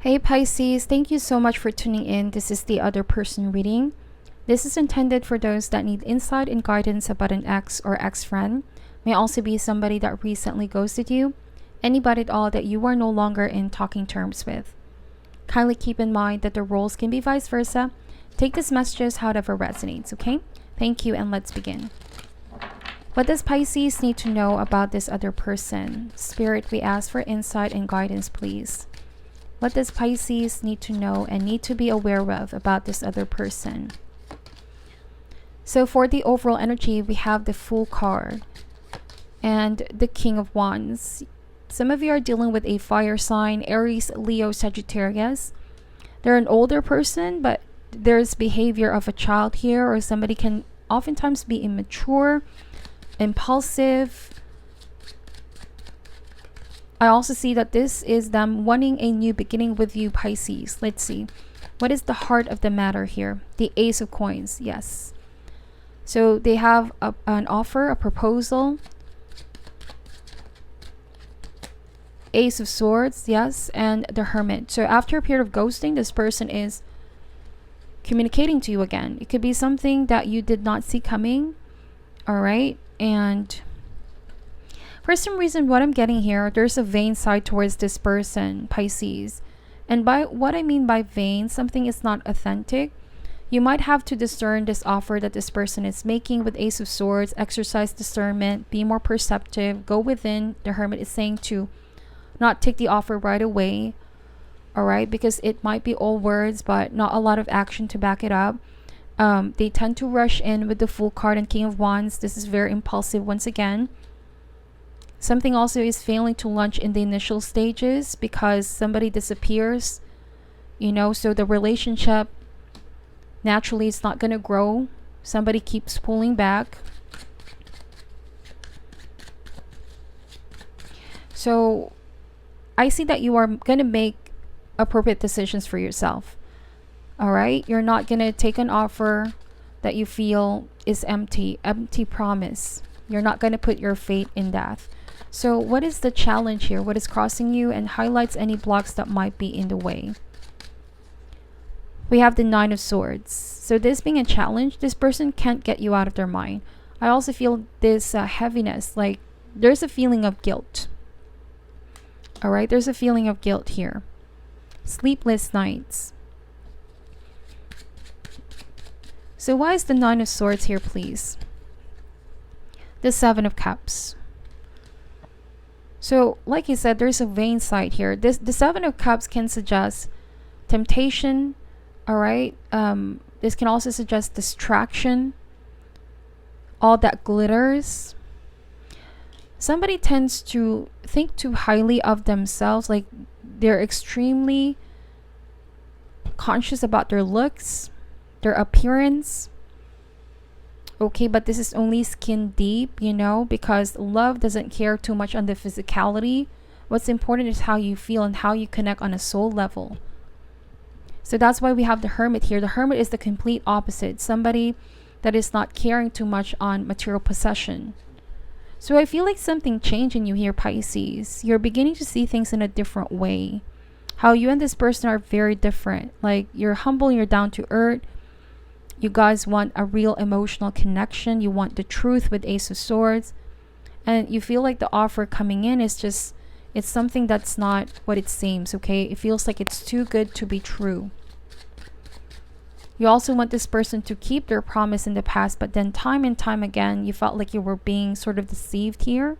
Hey Pisces, thank you so much for tuning in. This is the other person reading. This is intended for those that need insight and guidance about an ex or ex-friend. May also be somebody that recently ghosted you. Anybody at all that you are no longer in talking terms with. Kindly keep in mind that the roles can be vice versa. Take these messages however resonates, okay? Thank you, and let's begin. What does Pisces need to know about this other person? Spirit, we ask for insight and guidance, please. What does Pisces need to know and need to be aware of about this other person? So for the overall energy, we have the Fool card and the King of Wands. Some of you are dealing with a fire sign, Aries, Leo, Sagittarius. They're an older person, but there's behavior of a child here, or somebody can oftentimes be immature, impulsive. I also see that this is them wanting a new beginning with you, Pisces. Let's see. What is the heart of the matter here? The Ace of Coins, yes. So they have an offer, a proposal. Ace of Swords, yes, and the Hermit. So after a period of ghosting, this person is communicating to you again. It could be something that you did not see coming, all right? And for some reason, what I'm getting here, there's a vain side towards this person, Pisces. And by what I mean by vain, something is not authentic. You might have to discern this offer that this person is making with Ace of Swords. Exercise discernment, be more perceptive, go within. The Hermit is saying to not take the offer right away, all right? Because it might be all words, but not a lot of action to back it up. They tend to rush in with the Fool card and King of Wands. This is very impulsive once again. Something also is failing to launch in the initial stages because somebody disappears, so the relationship naturally is not going to grow. Somebody keeps pulling back. So I see that you are going to make appropriate decisions for yourself. All right? You're not going to take an offer that you feel is empty promise. You're not going to put your fate in death. So what is the challenge here? What is crossing you and highlights any blocks that might be in the way? We have the Nine of Swords. So this being a challenge, this person can't get you out of their mind. I also feel this heaviness, like there's a feeling of guilt. All right, there's a feeling of guilt here. Sleepless nights. So why is the Nine of Swords here, please? The Seven of Cups. So, like I said, there's a vain side here. The Seven of Cups can suggest temptation, all right? This can also suggest distraction, all that glitters. Somebody tends to think too highly of themselves, like they're extremely conscious about their looks, their appearance. Okay, but this is only skin deep, because love doesn't care too much on the physicality. What's important is how you feel and how you connect on a soul level. So that's why we have the Hermit here. The Hermit is the complete opposite. Somebody that is not caring too much on material possession. So I feel like something changed in you here, Pisces. You're beginning to see things in a different way. How you and this person are very different. Like you're humble, you're down to earth. You guys want a real emotional connection. You want the truth with Ace of Swords. And you feel like the offer coming in is just, it's something that's not what it seems, okay? It feels like it's too good to be true. You also want this person to keep their promise in the past, but then time and time again, you felt like you were being sort of deceived here.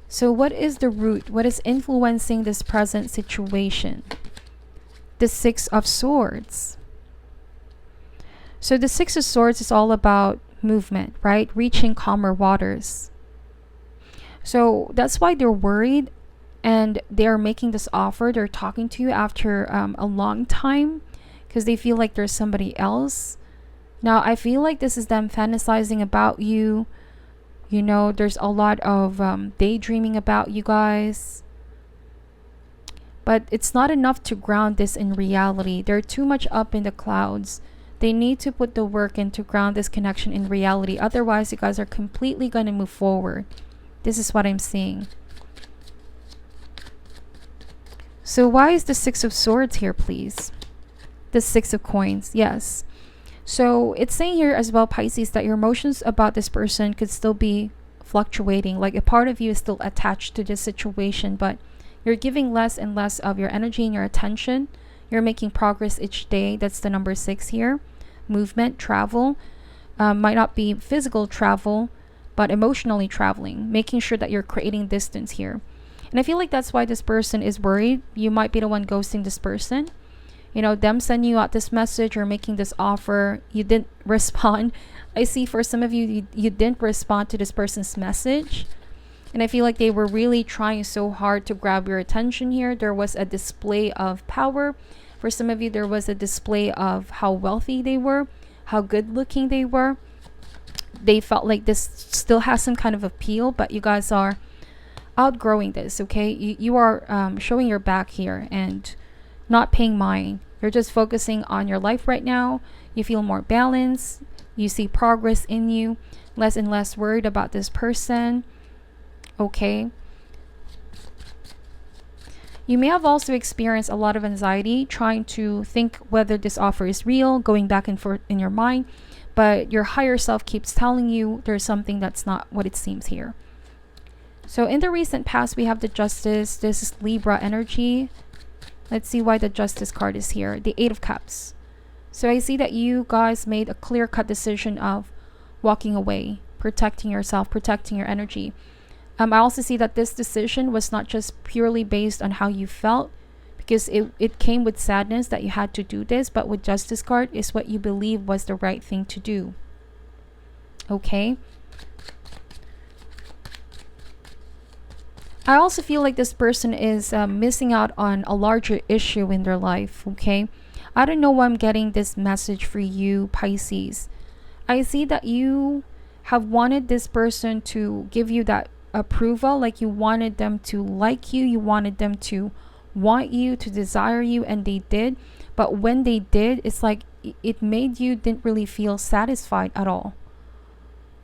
So what is the root? What is influencing this present situation? The Six of Swords. So the Six of Swords is all about movement, right? Reaching calmer waters. So that's why they're worried and they're making this offer. They're talking to you after a long time because they feel like there's somebody else. Now, I feel like this is them fantasizing about you. There's a lot of daydreaming about you guys. But it's not enough to ground this in reality. They're too much up in the clouds. They need to put the work in to ground this connection in reality. Otherwise, you guys are completely going to move forward. This is what I'm seeing. So why is the Six of Swords here, please? The Six of Coins, yes. So it's saying here as well, Pisces, that your emotions about this person could still be fluctuating. Like a part of you is still attached to this situation, but you're giving less and less of your energy and your attention. You're making progress each day. That's the number 6 here. Movement, travel. Might not be physical travel, but emotionally traveling. Making sure that you're creating distance here. And I feel like that's why this person is worried. You might be the one ghosting this person. You know, them sending you out this message or making this offer, you didn't respond. I see for some of you, you didn't respond to this person's message. And I feel like they were really trying so hard to grab your attention here. There was a display of power. For some of you, there was a display of how wealthy they were, how good looking they were. They felt like this still has some kind of appeal, but you guys are outgrowing this, okay? You are showing your back here and not paying mind. You're just focusing on your life right now. You feel more balanced. You see progress in you. Less and less worried about this person. Okay. You may have also experienced a lot of anxiety trying to think whether this offer is real, going back and forth in your mind. But your higher self keeps telling you there's something that's not what it seems here. So in the recent past, we have the Justice. This is Libra energy. Let's see why the Justice card is here. The 8 of Cups. So I see that you guys made a clear-cut decision of walking away, protecting yourself, protecting your energy. I also see that this decision was not just purely based on how you felt, because it came with sadness that you had to do this, but with Justice card is what you believe was the right thing to do. Okay? I also feel like this person is missing out on a larger issue in their life, okay? I don't know why I'm getting this message for you, Pisces. I see that you have wanted this person to give you that approval, like you wanted them to like you, you wanted them to want you, to desire you, and they did. But when they did, it's like it made you didn't really feel satisfied at all.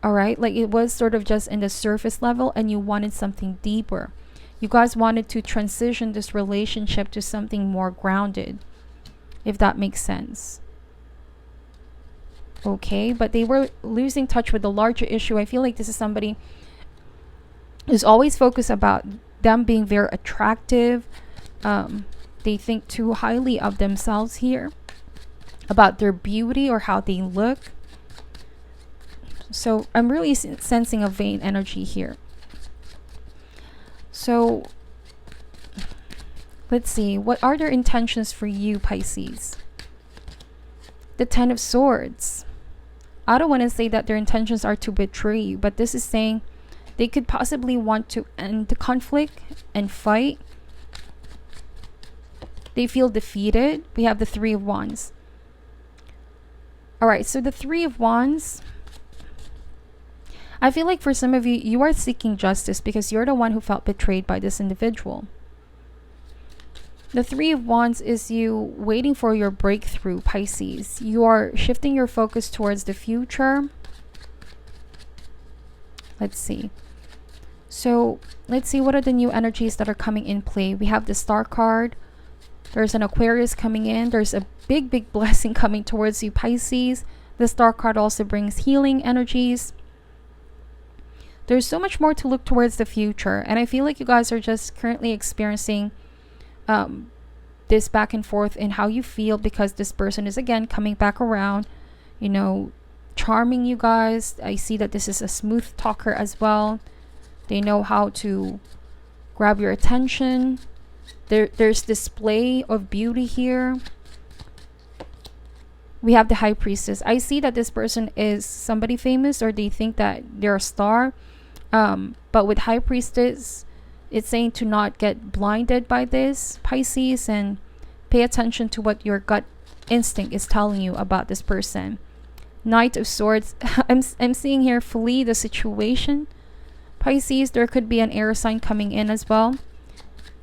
All right, like it was sort of just in the surface level and you wanted something deeper. You guys wanted to transition this relationship to something more grounded, if that makes sense. Okay, but they were losing touch with the larger issue. I feel like this is somebody who's always focused about them being very attractive. They think too highly of themselves here, about their beauty or how they look. So I'm really sensing a vain energy here. So let's see, what are their intentions for you, Pisces? The 10 of Swords. I don't want to say that their intentions are to betray you, but this is saying they could possibly want to end the conflict and fight. They feel defeated. We have the 3 of Wands. All right, so the 3 of Wands, I feel like for some of you, you are seeking justice because you're the one who felt betrayed by this individual. The 3 of Wands is you waiting for your breakthrough, Pisces. You are shifting your focus towards the future. Let's see. So let's see what are the new energies that are coming in play. We have the Star card. There's an Aquarius coming in. There's a big blessing coming towards you, Pisces. The Star card also brings healing energies. There's so much more to look towards the future. And I feel like you guys are just currently experiencing this back and forth in how you feel, because this person is again coming back around, you know, charming you guys. I see that this is a smooth talker as well. They know how to grab your attention. There's display of beauty here. We have the High Priestess. I see that this person is somebody famous, or they think that they're a star. But with High Priestess, it's saying to not get blinded by this, Pisces, and pay attention to what your gut instinct is telling you about this person. Knight of Swords. I'm seeing here, flee the situation. Pisces, there could be an air sign coming in as well.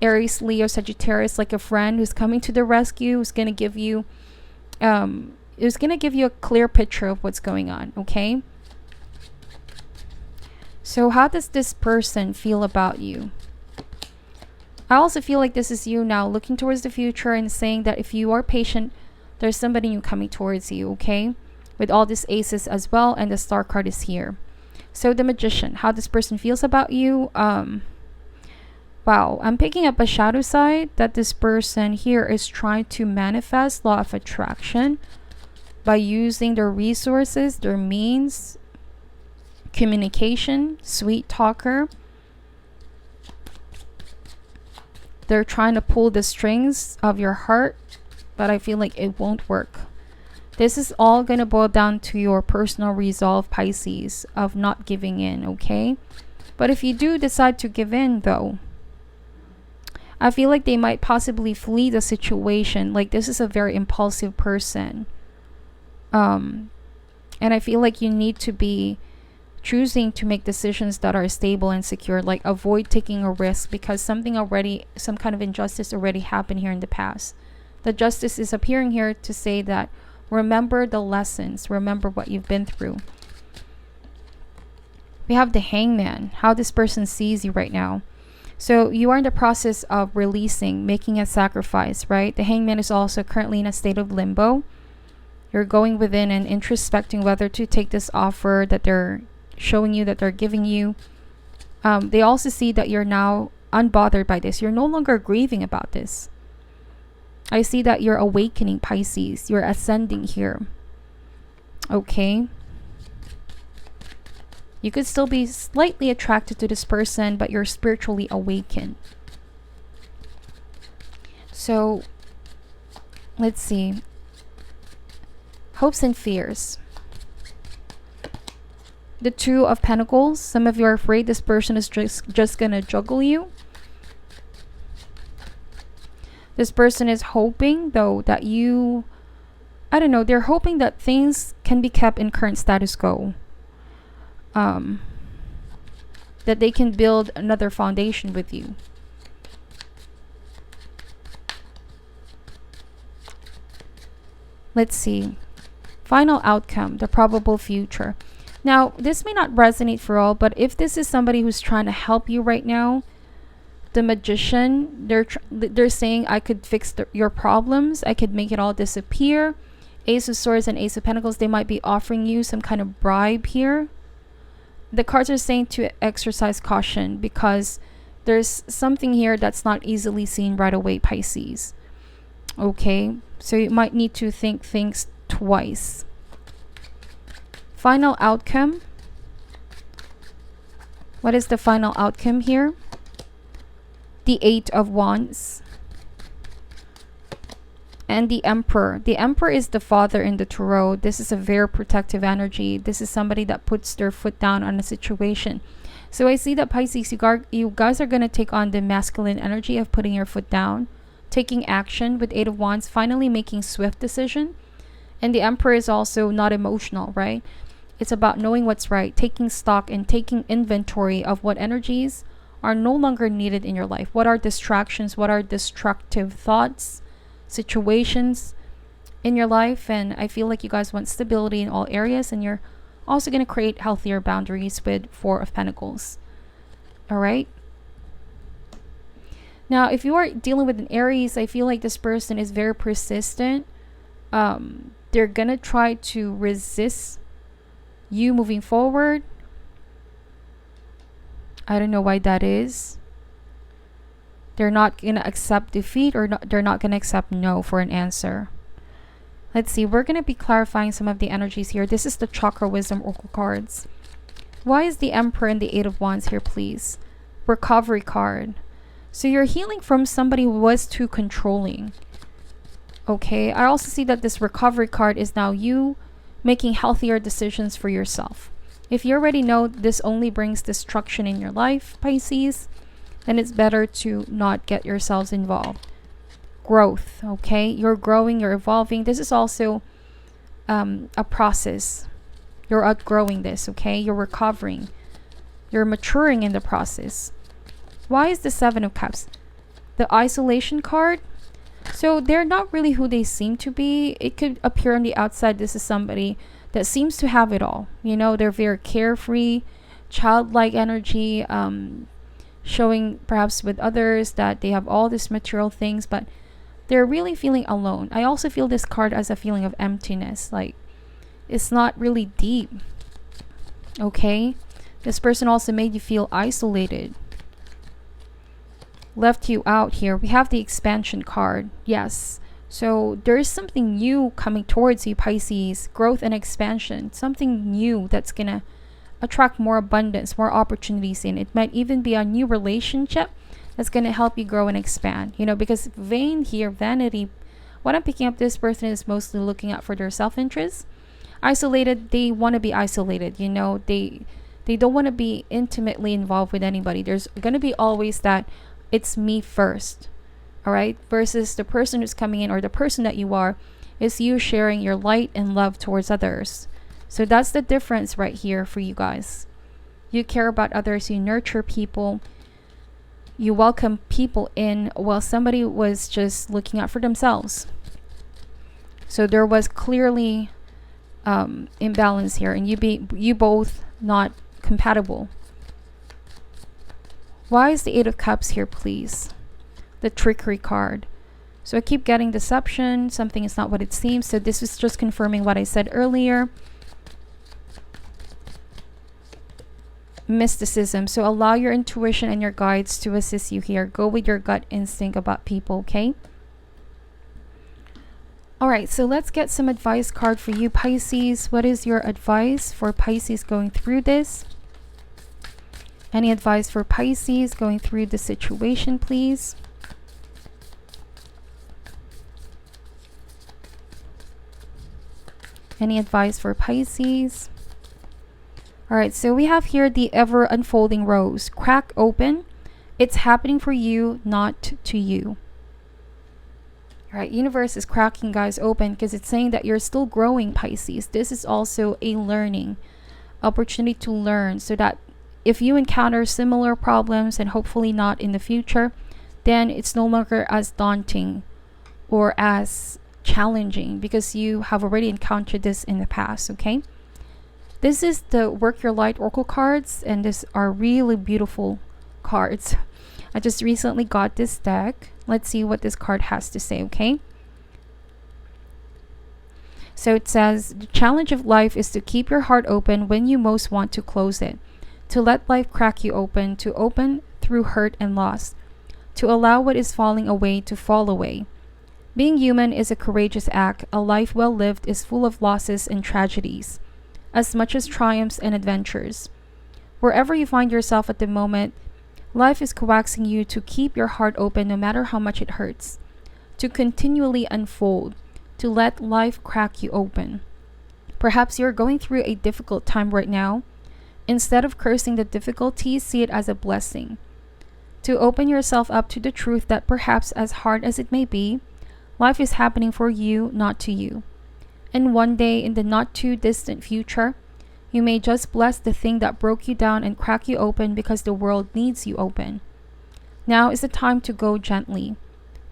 Aries, Leo, Sagittarius, like a friend who's coming to the rescue, who's going to give you a clear picture of what's going on, okay? So how does this person feel about you? I also feel like this is you now looking towards the future and saying that if you are patient, there's somebody new coming towards you, okay? With all these aces as well, and the star card is here. So the Magician, how this person feels about you. Wow, I'm picking up a shadow side that this person here is trying to manifest law of attraction by using their resources, their means, communication, sweet talker. They're trying to pull the strings of your heart, but I feel like it won't work. This is all going to boil down to your personal resolve, Pisces, of not giving in, okay? But if you do decide to give in, though, I feel like they might possibly flee the situation. Like, this is a very impulsive person. And I feel like you need to be choosing to make decisions that are stable and secure. Like, avoid taking a risk because some kind of injustice already happened here in the past. The justice is appearing here to say that remember the lessons, remember what you've been through. We have the Hangman, how this person sees you right now. So you are in the process of releasing, making a sacrifice, right? The Hangman is also currently in a state of limbo. You're going within and introspecting whether to take this offer that they're showing you, that they're giving you. They also see that you're now unbothered by this. You're no longer grieving about this. I see that you're awakening, Pisces. You're ascending here. Okay. You could still be slightly attracted to this person, but you're spiritually awakened. So, let's see. Hopes and fears. The Two of Pentacles. Some of you are afraid this person is just gonna juggle you. This person is hoping, though, that you... I don't know. They're hoping that things can be kept in current status quo. That they can build another foundation with you. Let's see. Final outcome, the probable future. Now, this may not resonate for all, but if this is somebody who's trying to help you right now, the Magician, they're saying, I could fix your problems. I could make it all disappear. Ace of Swords and Ace of Pentacles, they might be offering you some kind of bribe here. The cards are saying to exercise caution because there's something here that's not easily seen right away, Pisces. Okay, so you might need to think things twice. Final outcome. What is the final outcome here? The Eight of Wands. And the Emperor. The Emperor is the father in the tarot. This is a very protective energy. This is somebody that puts their foot down on a situation. So I see that, Pisces, you guys are going to take on the masculine energy of putting your foot down, taking action with Eight of Wands, finally making swift decision. And the Emperor is also not emotional, right? It's about knowing what's right, taking stock and taking inventory of what energies are no longer needed in your life. What are distractions? What are destructive thoughts, situations in your life? And I feel like you guys want stability in all areas, and you're also going to create healthier boundaries with Four of Pentacles. All right. Now, if you are dealing with an Aries, I feel like this person is very persistent. They're going to try to resist you moving forward. I don't know why that is. They're not going to accept defeat, or they're not going to accept no for an answer. Let's see. We're going to be clarifying some of the energies here. This is the Chakra Wisdom Oracle cards. Why is the Emperor and the Eight of Wands here, please? Recovery card. So you're healing from somebody who was too controlling. Okay. I also see that this recovery card is now you making healthier decisions for yourself. If you already know this only brings destruction in your life, Pisces, then it's better to not get yourselves involved. Growth, okay? You're growing, you're evolving. This is also a process. You're outgrowing this, okay? You're recovering. You're maturing in the process. Why is the Seven of Cups? The isolation card. So they're not really who they seem to be. It could appear on the outside this is somebody that seems to have it all. You know, they're very carefree, childlike energy, showing perhaps with others that they have all these material things, but they're really feeling alone. I also feel this card as a feeling of emptiness, like it's not really deep. Okay, this person also made you feel isolated, left you out here. We have the expansion card. Yes, so there is something new coming towards you, Pisces. Growth and expansion, something new that's gonna attract more abundance, more opportunities in. It might even be a new relationship that's gonna help you grow and expand, you know, because vain here, vanity, what I'm picking up, this person is mostly looking out for their self-interest. Isolated, they want to be isolated, you know, they don't want to be intimately involved with anybody. There's gonna be always that it's me first, all right, versus the person who's coming in, or the person that you are, is you sharing your light and love towards others. So that's the difference right here for you guys. You care about others, you nurture people, you welcome people in, while somebody was just looking out for themselves. So there was clearly imbalance here, and you both not compatible. Why is the Eight of Cups here, please? The trickery card. So I keep getting deception, something is not what it seems. So this is just confirming what I said earlier. Mysticism. So allow your intuition and your guides to assist you here. Go with your gut instinct about people, okay? All right, so let's get some advice card for you, Pisces. What is your advice for Pisces going through this? Any advice for Pisces going through the situation, please? Any advice for Pisces? All right, so we have here the ever unfolding rose. Crack open. It's happening for you, not to you. All right, universe is cracking, guys, open, because it's saying that you're still growing, Pisces. This is also a learning opportunity to learn, so that if you encounter similar problems, and hopefully not in the future, then it's no longer as daunting or as challenging, because you have already encountered this in the past, okay? This is the Work Your Light Oracle cards, and these are really beautiful cards. I just recently got this deck. Let's see what this card has to say, okay? So it says, the challenge of life is to keep your heart open when you most want to close it, to let life crack you open, to open through hurt and loss, to allow what is falling away to fall away. Being human is a courageous act. A life well lived is full of losses and tragedies, as much as triumphs and adventures. Wherever you find yourself at the moment, life is coaxing you to keep your heart open no matter how much it hurts, to continually unfold, to let life crack you open. Perhaps you're going through a difficult time right now. Instead of cursing the difficulty, see it as a blessing. To open yourself up to the truth that perhaps, as hard as it may be, life is happening for you, not to you. And one day in the not too distant future, you may just bless the thing that broke you down and crack you open, because the world needs you open. Now is the time to go gently,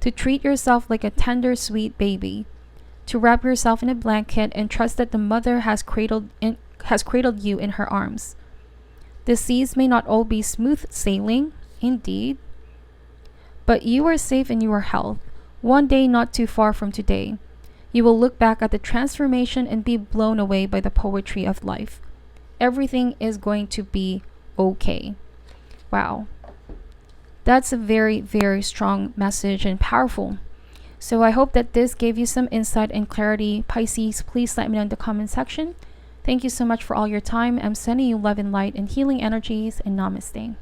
to treat yourself like a tender, sweet baby, to wrap yourself in a blanket and trust that the mother has cradled you in her arms. The seas may not all be smooth sailing, indeed, but you are safe in your health. One day not too far from today, you will look back at the transformation and be blown away by the poetry of life. Everything is going to be okay. Wow. That's a very, very strong message and powerful. So I hope that this gave you some insight and clarity. Pisces, please let me know in the comment section. Thank you so much for all your time. I'm sending you love and light and healing energies, and namaste.